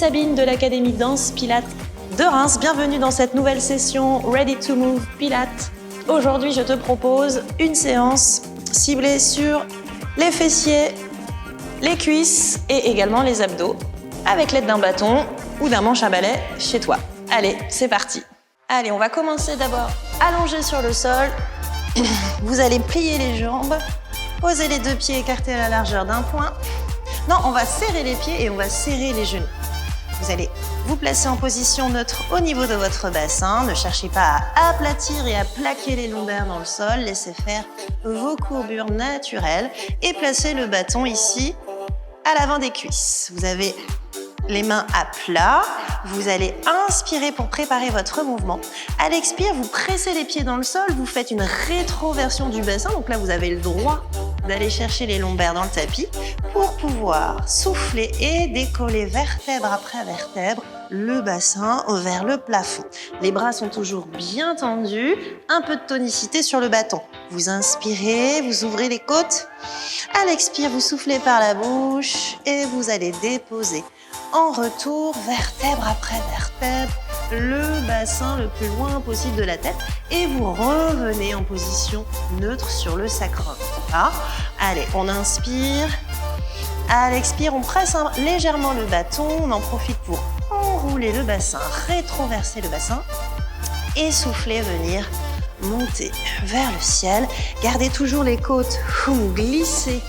Sabine de l'Académie Danse Pilates de Reims. Bienvenue dans cette nouvelle session Ready to Move Pilates. Aujourd'hui, je te propose une séance ciblée sur les fessiers, les cuisses et également les abdos avec l'aide d'un bâton ou d'un manche à balai chez toi. Allez, c'est parti. Allez, on va commencer d'abord allongé sur le sol. Vous allez plier les jambes, poser les deux pieds écartés à la largeur d'un point. Non, on va serrer les pieds et on va serrer les genoux. Vous allez vous placer en position neutre au niveau de votre bassin. Ne cherchez pas à aplatir et à plaquer les lombaires dans le sol. Laissez faire vos courbures naturelles et placez le bâton ici à l'avant des cuisses. Vous avez les mains à plat. Vous allez inspirer pour préparer votre mouvement. À l'expire, vous pressez les pieds dans le sol. Vous faites une rétroversion du bassin. Donc là, vous avez le droit d'aller chercher les lombaires dans le tapis pour pouvoir souffler et décoller vertèbre après vertèbre le bassin vers le plafond. Les bras sont toujours bien tendus, un peu de tonicité sur le bâton. Vous inspirez, vous ouvrez les côtes. À l'expire, vous soufflez par la bouche et vous allez déposer en retour, vertèbre après vertèbre, le bassin le plus loin possible de la tête et vous revenez en position neutre sur le sacrum. Là. Allez, on inspire. À l'expire, on presse légèrement le bâton. On en profite pour enrouler le bassin, rétroverser le bassin et souffler, venir monter vers le ciel. Gardez toujours les côtes glissées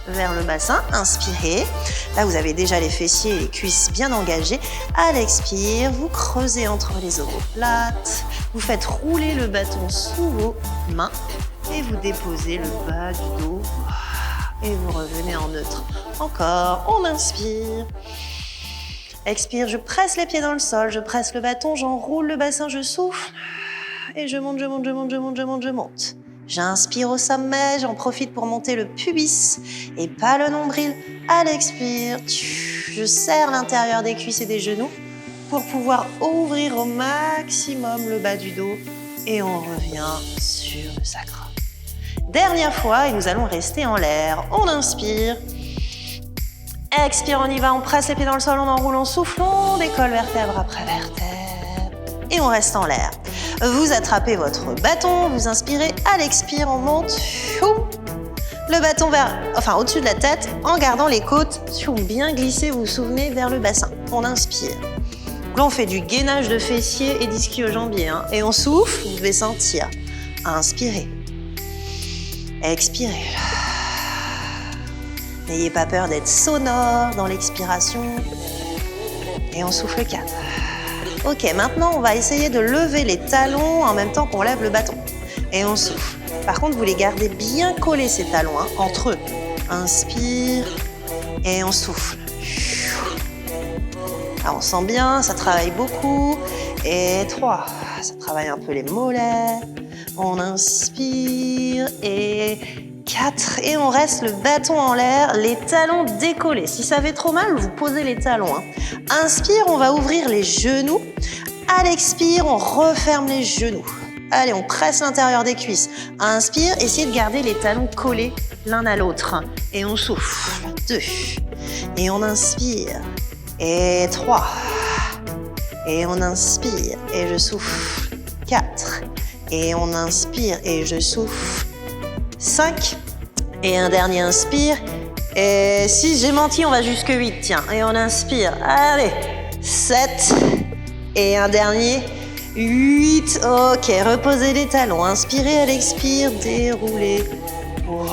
vers le bassin, inspirez. Là, vous avez déjà les fessiers et les cuisses bien engagés. À l'expire, vous creusez entre les omoplates. Vous faites rouler le bâton sous vos mains et vous déposez le bas du dos. Et vous revenez en neutre. Encore, on inspire. Expire, je presse les pieds dans le sol, je presse le bâton, j'enroule le bassin, je souffle. Et je monte, je monte, je monte, je monte, je monte, je monte. J'inspire au sommet, j'en profite pour monter le pubis et pas le nombril. À l'expire, je serre l'intérieur des cuisses et des genoux pour pouvoir ouvrir au maximum le bas du dos et on revient sur le sacrum. Dernière fois et nous allons rester en l'air. On inspire. Expire, on y va, on presse les pieds dans le sol, on enroule, on souffle, on décolle vertèbre après vertèbre et on reste en l'air. Vous attrapez votre bâton, vous inspirez, à l'expire, on monte, le bâton au-dessus de la tête, en gardant les côtes bien glissées, vous vous souvenez, vers le bassin. On inspire. Là, on fait du gainage de fessiers et d'ischio-jambiers. Et on souffle, vous devez sentir. Inspirez. Expirez. N'ayez pas peur d'être sonore dans l'expiration. Et on souffle 4. Ok, maintenant, on va essayer de lever les talons en même temps qu'on lève le bâton. Et on souffle. Par contre, vous les gardez bien collés, ces talons, entre eux. Inspire et on souffle. Alors, on sent bien, ça travaille beaucoup. Et 3, ça travaille un peu les mollets. On inspire et 4. Et on reste le bâton en l'air, les talons décollés. Si ça fait trop mal, vous posez les talons. Inspire, on va ouvrir les genoux. À l'expire, on referme les genoux. Allez, on presse l'intérieur des cuisses. Inspire, essayez de garder les talons collés l'un à l'autre. Et on souffle. 2. Et on inspire. Et 3. Et on inspire. Et je souffle. 4. Et on inspire. Et je souffle. 5. Et un dernier inspire. Et 6, j'ai menti, on va jusque 8. Tiens, et on inspire. Allez. 7. Et un dernier. 8. Ok, reposez les talons. Inspirez à l'expire. Déroulez. Wow.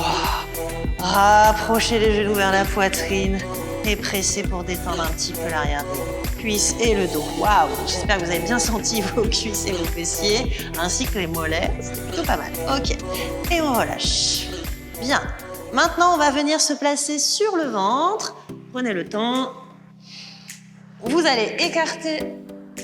Rapprochez les genoux vers la poitrine. Et pressez pour détendre un petit peu l'arrière des cuisses et le dos. Waouh! J'espère que vous avez bien senti vos cuisses et vos fessiers, ainsi que les mollets. C'est plutôt pas mal. Ok. Et on relâche. Bien. Maintenant, on va venir se placer sur le ventre. Prenez le temps. Vous allez écarter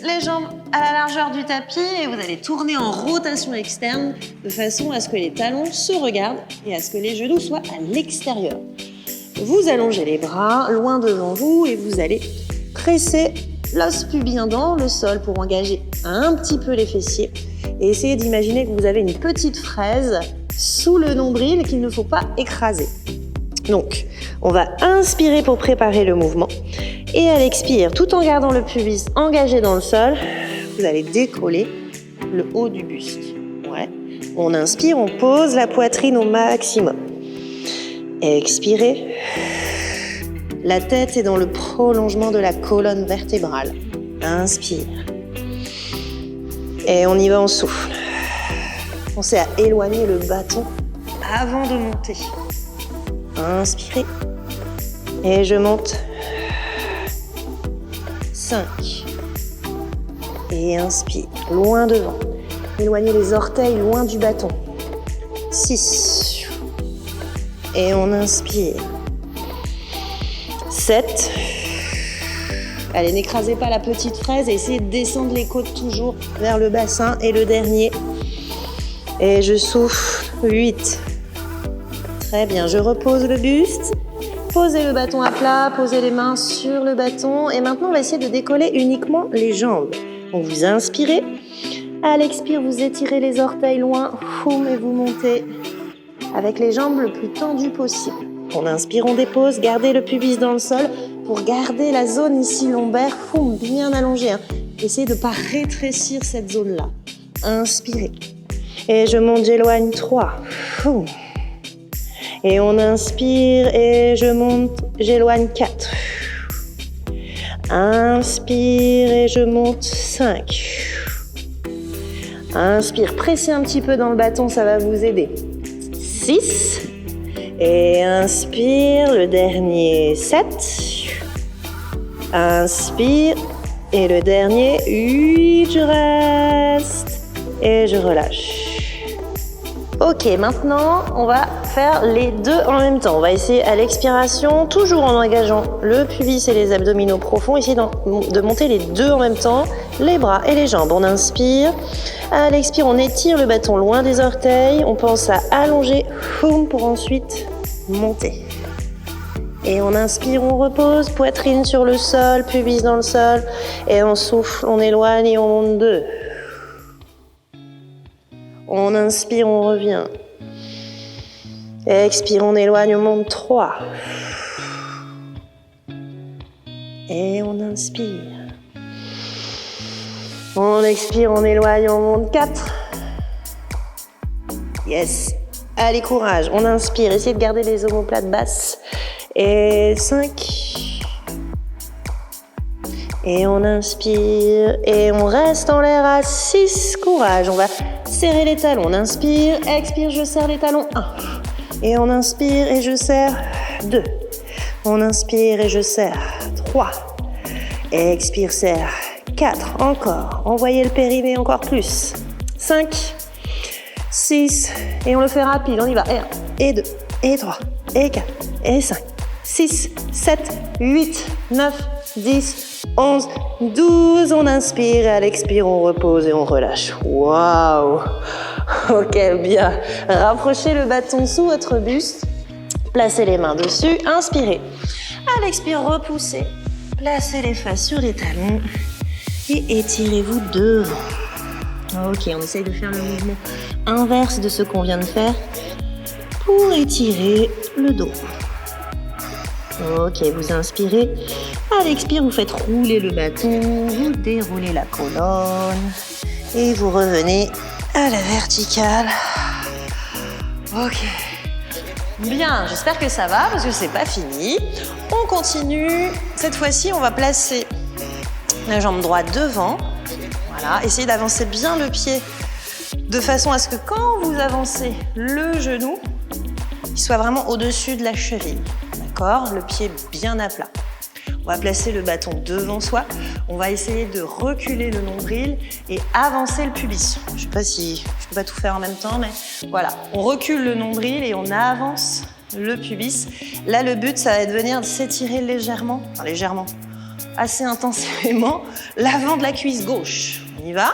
les jambes à la largeur du tapis et vous allez tourner en rotation externe de façon à ce que les talons se regardent et à ce que les genoux soient à l'extérieur. Vous allongez les bras loin devant vous et vous allez presser l'os pubien dans le sol pour engager un petit peu les fessiers et essayez d'imaginer que vous avez une petite fraise sous le nombril qu'il ne faut pas écraser. Donc, on va inspirer pour préparer le mouvement Et à l'expire, tout en gardant le pubis engagé dans le sol, vous allez décoller le haut du buste. Ouais. On inspire, on pose la poitrine au maximum. Expirez. La tête est dans le prolongement de la colonne vertébrale. Inspire. Et on y va, on souffle. Pensez à éloigner le bâton avant de monter. Inspirez. Et je monte. 5. Et inspire, loin devant. Éloignez les orteils loin du bâton. 6. Et on inspire. 7. Allez, n'écrasez pas la petite fraise et essayez de descendre les côtes toujours vers le bassin. Et le dernier. Et je souffle. 8. Très bien, je repose le buste. Posez le bâton à plat, posez les mains sur le bâton. Et maintenant, on va essayer de décoller uniquement les jambes. Donc, vous inspirez. À l'expire, vous étirez les orteils loin. Et vous montez avec les jambes le plus tendues possible. On inspire, on dépose. Gardez le pubis dans le sol pour garder la zone ici lombaire bien allongée. Essayez de ne pas rétrécir cette zone-là. Inspirez. Et je monte, j'éloigne. 3. Et on inspire et je monte, j'éloigne. 4. Inspire et je monte. 5. Inspire, pressez un petit peu dans le bâton, ça va vous aider. 6. Et inspire, le dernier. 7. Inspire et le dernier. 8. Je reste et je relâche. Ok, maintenant, on va faire les deux en même temps. On va essayer à l'expiration, toujours en engageant le pubis et les abdominaux profonds. Essayez de monter les deux en même temps, les bras et les jambes. On inspire. À l'expire, on étire le bâton loin des orteils. On pense à allonger pour ensuite monter. Et on inspire, on repose, poitrine sur le sol, pubis dans le sol. Et on souffle, on éloigne et on monte 2. On inspire, on revient. Expire, on éloigne, on monte 3. Et on inspire. On expire, on éloigne, on monte 4. Yes. Allez, courage. On inspire, essayez de garder les omoplates basses. Et 5. Et on inspire. Et on reste en l'air à 6. Courage. On va serrer les talons. On inspire, expire, je serre les talons. 1. Et on inspire et je serre. 2. On inspire et je serre. 3. Expire, serre. 4. Encore. Envoyez le périnée encore plus. 5. 6. Et on le fait rapide. On y va. Et 1, et 2, et 3, et 4, et 5, 6, 7, 8, 9, 10, 11, 12. On inspire et à l'expire, on repose et on relâche. Waouh! Ok, bien. Rapprochez le bâton sous votre buste. Placez les mains dessus. Inspirez. À l'expire, repoussez. Placez les fesses sur les talons. Et étirez-vous devant. Ok, on essaye de faire le mouvement inverse de ce qu'on vient de faire pour étirer le dos. Ok, vous inspirez. À l'expire, vous faites rouler le bâton, vous déroulez la colonne et vous revenez à la verticale. Ok. Bien, j'espère que ça va parce que c'est pas fini. On continue. Cette fois-ci, on va placer la jambe droite devant. Voilà, essayez d'avancer bien le pied de façon à ce que quand vous avancez le genou, il soit vraiment au-dessus de la cheville. D'accord? Le pied bien à plat. On va placer le bâton devant soi. On va essayer de reculer le nombril et avancer le pubis. Je ne sais pas si je peux pas tout faire en même temps, mais voilà. On recule le nombril et on avance le pubis. Là, le but, ça va être de venir s'étirer légèrement, enfin légèrement, assez intensément, l'avant de la cuisse gauche. On y va.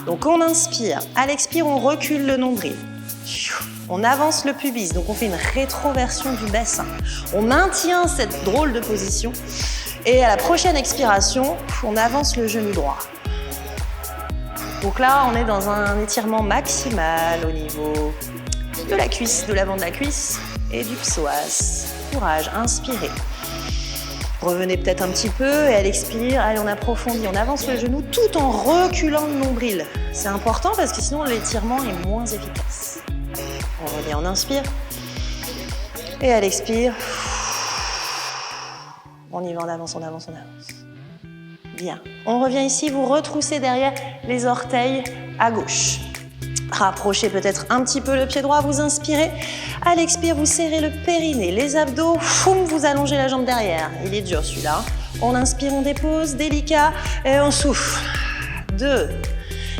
Donc, on inspire. À l'expire, on recule le nombril. On avance le pubis, donc on fait une rétroversion du bassin. On maintient cette drôle de position. Et à la prochaine expiration, on avance le genou droit. Donc là, on est dans un étirement maximal au niveau de la cuisse, de l'avant de la cuisse et du psoas. Courage, inspirez. Revenez peut-être un petit peu et à l'expire, allez, on approfondit, on avance le genou tout en reculant le nombril. C'est important parce que sinon l'étirement est moins efficace. On revient, on inspire. Et à l'expire, on y va, on avance, on avance, on avance. Bien. On revient ici, vous retroussez derrière les orteils à gauche. Rapprochez peut-être un petit peu le pied droit, vous inspirez. À l'expire, vous serrez le périnée, les abdos, foum, vous allongez la jambe derrière. Il est dur celui-là. On inspire, on dépose, délicat, et on souffle. 2.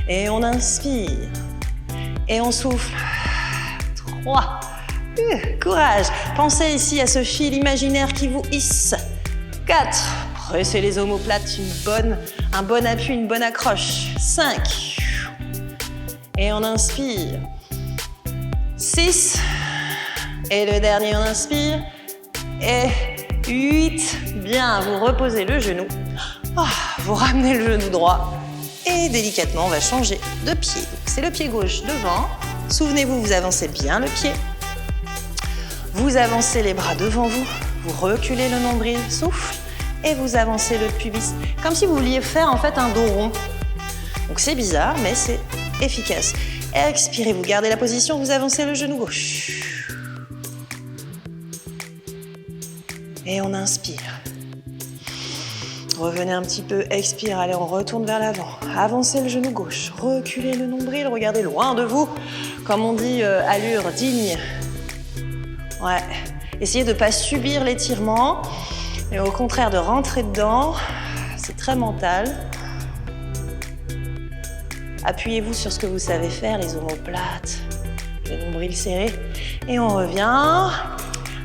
Et on inspire. Et on souffle. 3. Courage. Pensez ici à ce fil imaginaire qui vous hisse. 4. Pressez les omoplates, un bon appui, une bonne accroche. 5. Et on inspire. 6. Et le dernier, on inspire. Et 8. Bien, vous reposez le genou. Vous ramenez le genou droit. Et délicatement, on va changer de pied. C'est le pied gauche devant. Souvenez-vous, vous avancez bien le pied. Vous avancez les bras devant vous. Vous reculez le nombril, souffle. Et vous avancez le pubis. Comme si vous vouliez faire en fait un dos rond. Donc c'est bizarre, mais c'est efficace. Expirez, vous gardez la position, vous avancez le genou gauche. Et on inspire. Revenez un petit peu, expire, allez, on retourne vers l'avant. Avancez le genou gauche, reculez le nombril, regardez loin de vous. Comme on dit, allure digne. Ouais, essayez de ne pas subir l'étirement, mais au contraire de rentrer dedans. C'est très mental. Appuyez-vous sur ce que vous savez faire, les omoplates, le nombril serré. Et on revient.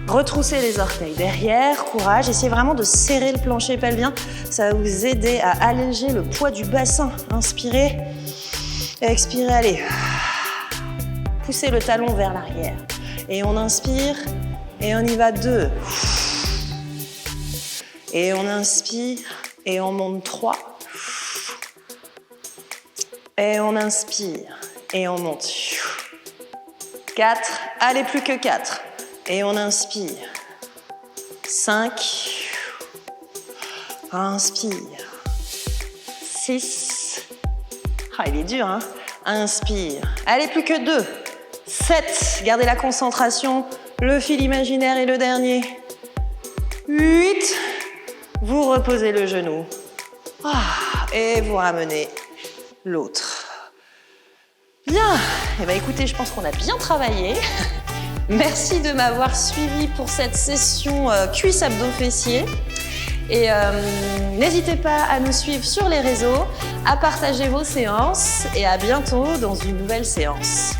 Retroussez les orteils derrière, courage. Essayez vraiment de serrer le plancher pelvien. Ça va vous aider à alléger le poids du bassin. Inspirez, expirez, allez. Poussez le talon vers l'arrière. Et on inspire, et on y va 2. Et on inspire, et on monte 3. Et on inspire, et on monte. 4, allez, plus que 4. Et on inspire. 5. Inspire. 6. Il est dur, hein? Inspire. Allez, plus que 2. 7. Gardez la concentration. Le fil imaginaire et le dernier. 8. Vous reposez le genou. Et vous ramenez l'autre. Bien. Eh bien, écoutez, je pense qu'on a bien travaillé. Merci de m'avoir suivi pour cette session cuisse abdos fessiers. Et n'hésitez pas à nous suivre sur les réseaux, à partager vos séances et à bientôt dans une nouvelle séance.